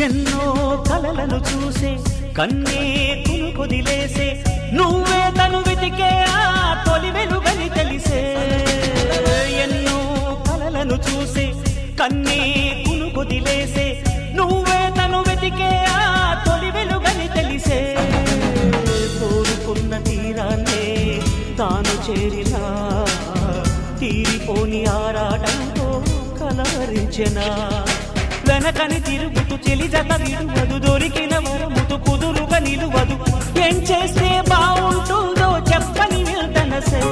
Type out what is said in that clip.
ఎన్నో కలలను చూసే కన్నే కొదిలేసే నువ్వే తను వెతికే ఆ తొలి వెలుగని తెలిసే ఎన్నో కలలను చూసే కన్నే కొదిలేసే నువ్వే తను వెతికే ఆ తొలి వెలుగని తెలిసే కోరుకున్న తీరాన్నే తాను చేరినా తీరిపోని ఆరాటంతో కలవరించెనా వెనకని తిరుగుతూ చెలి జత విడువదు దొరికిన వరముతు కుదురుగా నిలువదు ఏం చేస్తే బాగుంటుందో చెప్పని నిల్తనసే